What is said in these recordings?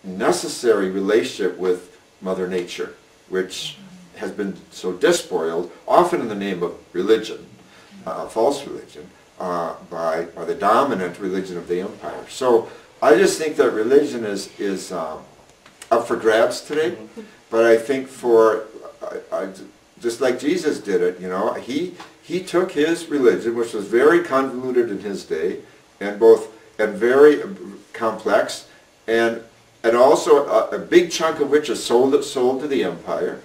necessary relationship with Mother Nature, which has been so despoiled, often in the name of religion, false religion, by the dominant religion of the empire. So I just think that religion is up for grabs today, but I think just like Jesus did it, you know, he took his religion, which was very convoluted in his day, and very complex, and also a big chunk of which is sold to the empire,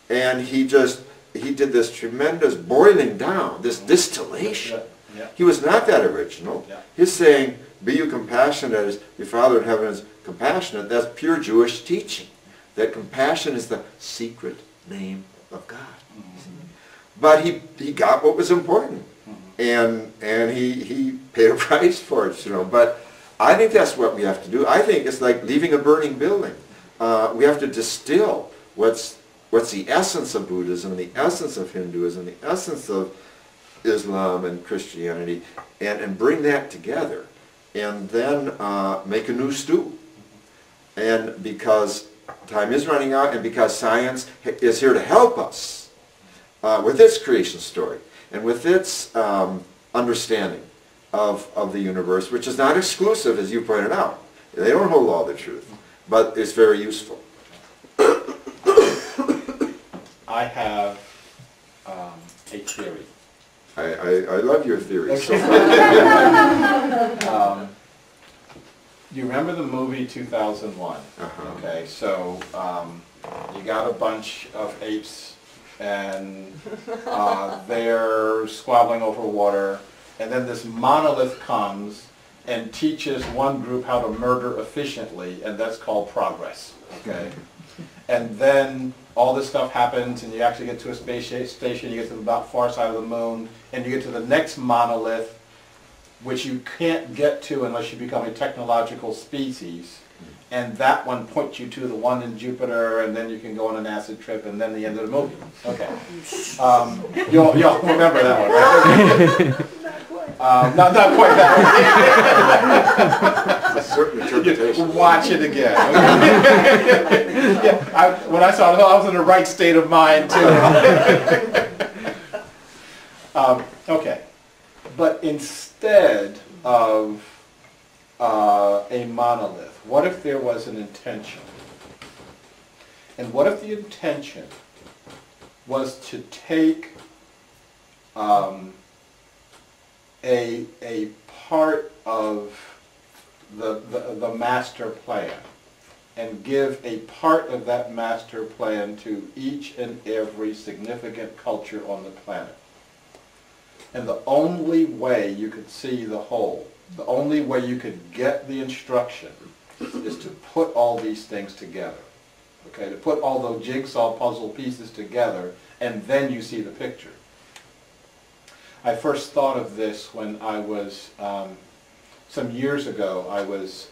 and he did this tremendous boiling down, this distillation. Yeah. He was not that original. Yeah. He's saying, be you compassionate as your Father in heaven is compassionate. That's pure Jewish teaching. That compassion is the secret name of God. But he got what was important, and he paid a price for it, you know. But I think that's what we have to do. I think it's like leaving a burning building. We have to distill what's the essence of Buddhism, the essence of Hinduism, the essence of Islam and Christianity, and bring that together, and then make a new stew. And because time is running out, and because science is here to help us with its creation story, and with its understanding of the universe, which is not exclusive, as you pointed out. They don't hold all the truth, but it's very useful. I have a theory. I love your theories. You remember the movie 2001? Okay, so you got a bunch of apes, and they're squabbling over water, and then this monolith comes and teaches one group how to murder efficiently, and that's called progress. Okay, and then all this stuff happens, and you actually get to a space station, you get to the about far side of the moon, and you get to the next monolith, which you can't get to unless you become a technological species. And that one points you to the one in Jupiter, and then you can go on an acid trip, and then the end of the movie. Okay. You'll remember that one, right? Not quite that one. A certain interpretation. Watch it again. Yeah, when I saw it, I was in the right state of mind, too. Okay. But instead of a monolith, what if there was an intention? And what if the intention was to take a part of the master plan and give a part of that master plan to each and every significant culture on the planet? And the only way you could see the whole, the only way you could get the instruction is to put all these things together. Okay, to put all those jigsaw puzzle pieces together, and then you see the picture. I first thought of this when I was, some years ago, I was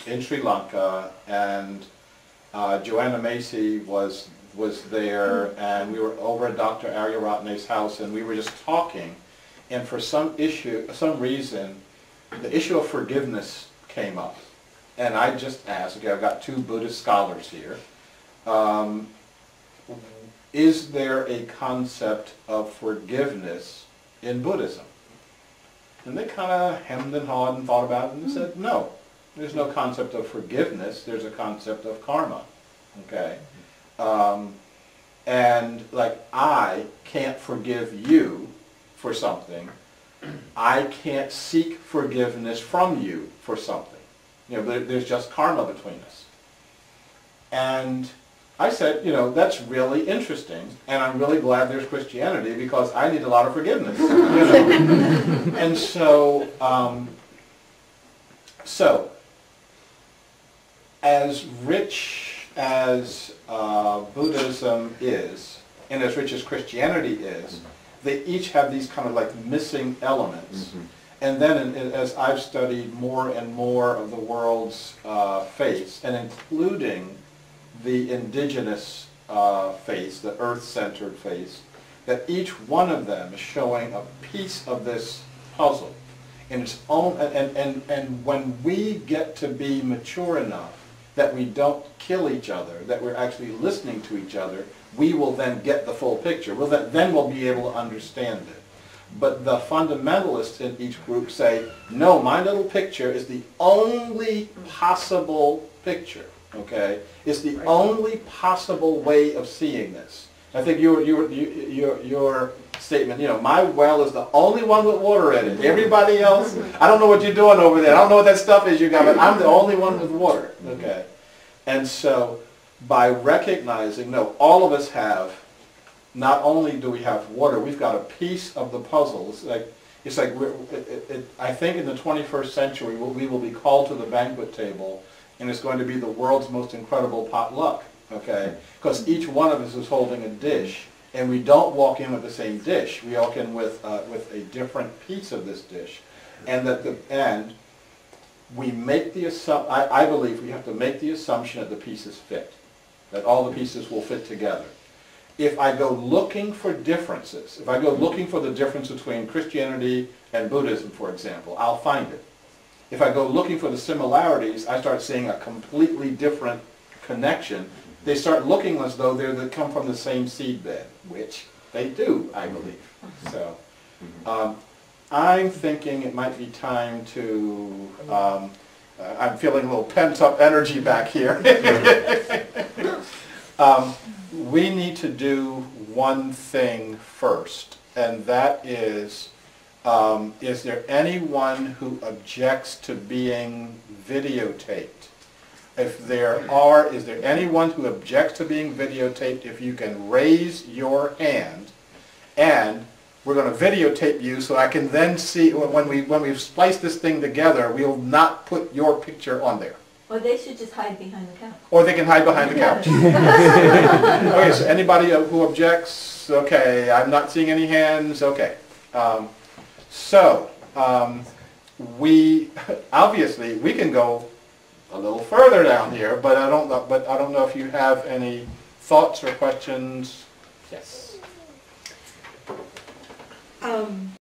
in Sri Lanka, and Joanna Macy was there, and we were over at Dr. Aryaratne's house, and we were just talking, and for some reason, the issue of forgiveness came up. And I just asked, okay, I've got two Buddhist scholars here, is there a concept of forgiveness in Buddhism? And they kind of hemmed and hawed and thought about it, and they said, no, there's no concept of forgiveness, there's a concept of karma, okay? And like, I can't forgive you for something. I can't seek forgiveness from you for something. You know, there's just karma between us. And I said, you know, that's really interesting, and I'm really glad there's Christianity because I need a lot of forgiveness. You know? And so, as rich as Buddhism is, and as rich as Christianity is, they each have these kind of like missing elements. And then as I've studied more and more of the world's faiths, and including the indigenous faiths, the earth-centered faiths, that each one of them is showing a piece of this puzzle in its own, and when we get to be mature enough that we don't kill each other, that we're actually listening to each other, we will then get the full picture. Then we'll be able to understand it. But the fundamentalists in each group say, no, my little picture is the only possible picture, okay? It's the only possible way of seeing this. I think your statement, my well is the only one with water in it. Everybody else, I don't know what you're doing over there. I don't know what that stuff is you got, but I'm the only one with water, okay? And so by recognizing, no, all of us have, not only do we have water, we've got a piece of the puzzle. It's like I think in the 21st century we will be called to the banquet table, and it's going to be the world's most incredible potluck, okay? Because each one of us is holding a dish, and we don't walk in with the same dish. We walk in with a different piece of this dish, and at the end, we make the assumption. I believe we have to make the assumption that the pieces fit, that all the pieces will fit together. If I go looking for differences, if I go looking for the difference between Christianity and Buddhism, for example, I'll find it. If I go looking for the similarities, I start seeing a completely different connection. They start looking as though they come from the same seedbed, which they do, I believe. So I'm thinking it might be time to, I'm feeling a little pent-up energy back here. We need to do one thing first, and that is there anyone who objects to being videotaped? If there are, is there anyone who objects to being videotaped? If you can raise your hand, and we're going to videotape you so I can then see, when we've spliced this thing together, we'll not put your picture on there. Or they should just hide behind the couch. Or they can hide behind the couch. Okay, so anybody who objects, okay, I'm not seeing any hands, okay. We obviously we can go a little further down here, but I don't know if you have any thoughts or questions. Yes.